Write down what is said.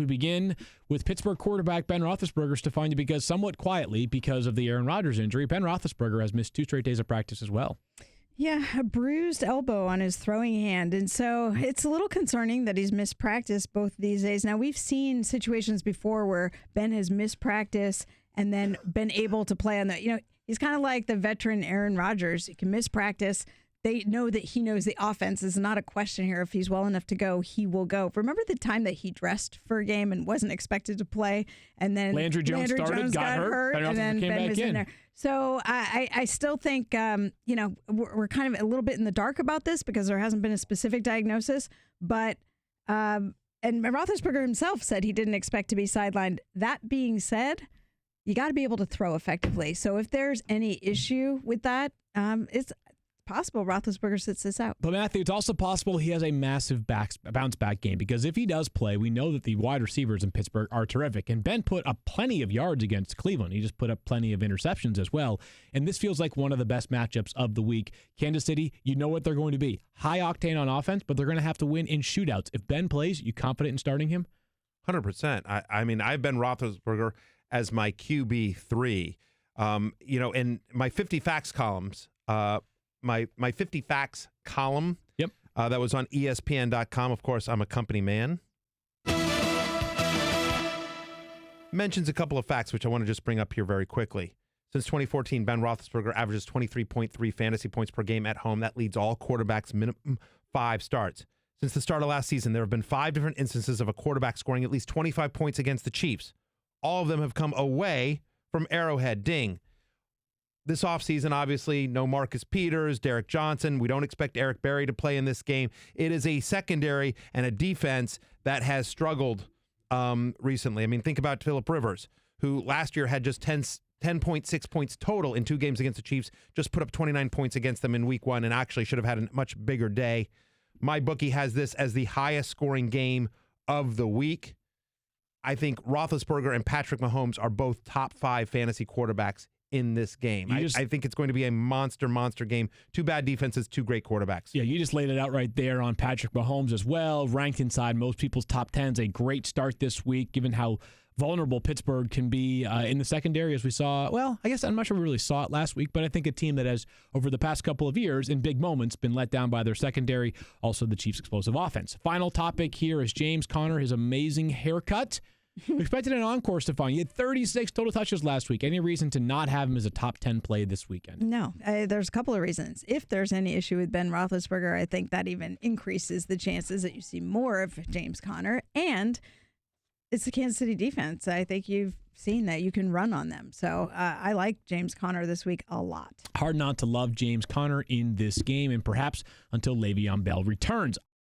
We begin with Pittsburgh quarterback Ben Roethlisberger, Stephania, because somewhat quietly, because of the Aaron Rodgers injury, Ben Roethlisberger has missed 2 straight days of practice as well. Yeah, a bruised elbow on his throwing hand. And so it's a little concerning that he's missed practice both these days. Now, we've seen situations before where Ben has missed practice and then been able to play on the, he's kind of like the veteran Aaron Rodgers. He can miss practice. They know that he knows the offense. Is not a question here. If he's well enough to go, he will go. Remember the time that he dressed for a game and wasn't expected to play, and then Landry Jones got hurt, and then Ben was in there. So I still think we're kind of a little bit in the dark about this because there hasn't been a specific diagnosis. But and Roethlisberger himself said he didn't expect to be sidelined. That being said, you got to be able to throw effectively. So if there's any issue with that, it's possible Roethlisberger sits this out. But Matthew, it's also possible he has a massive bounce back game, because if he does play, we know that the wide receivers in Pittsburgh are terrific. And Ben put up plenty of yards against Cleveland. He just put up plenty of interceptions as well. And this feels like one of the best matchups of the week. Kansas City, you know what they're going to be. High octane on offense, but they're going to have to win in shootouts. If Ben plays, you confident in starting him? 100%. I mean, I've been Roethlisberger as my QB3. In my 50 facts columns, my 50 facts column. Yep. That was on ESPN.com. Of course, I'm a company man. Mentions a couple of facts, which I want to just bring up here very quickly. Since 2014, Ben Roethlisberger averages 23.3 fantasy points per game at home. That leads all quarterbacks minimum 5 starts. Since the start of last season, there have been 5 different instances of a quarterback scoring at least 25 points against the Chiefs. All of them have come away from Arrowhead. Ding. This offseason, obviously, no Marcus Peters, Derrick Johnson. We don't expect Eric Berry to play in this game. It is a secondary and a defense that has struggled recently. I mean, think about Phillip Rivers, who last year had just 10.6 points total in 2 games against the Chiefs, just put up 29 points against them in week 1 and actually should have had a much bigger day. My bookie has this as the highest scoring game of the week. I think Roethlisberger and Patrick Mahomes are both top 5 fantasy quarterbacks in this game. I think it's going to be a monster game. 2 bad defenses, 2 great quarterbacks. Yeah, you just laid it out right there on Patrick Mahomes as well. Ranked inside most people's top 10s. A great start this week, given how vulnerable Pittsburgh can be in the secondary, as we saw. Well, I guess I'm not sure we really saw it last week, but I think a team that has, over the past couple of years, in big moments, been let down by their secondary. Also, the Chiefs' explosive offense. Final topic here is James Conner, his amazing haircut. We expected an encore, Stephania. He had 36 total touches last week. Any reason to not have him as a top 10 play this weekend? No. There's a couple of reasons. If there's any issue with Ben Roethlisberger, I think that even increases the chances that you see more of James Conner. And it's the Kansas City defense. I think you've seen that you can run on them. So I like James Conner this week a lot. Hard not to love James Conner in this game, and perhaps until Le'Veon Bell returns.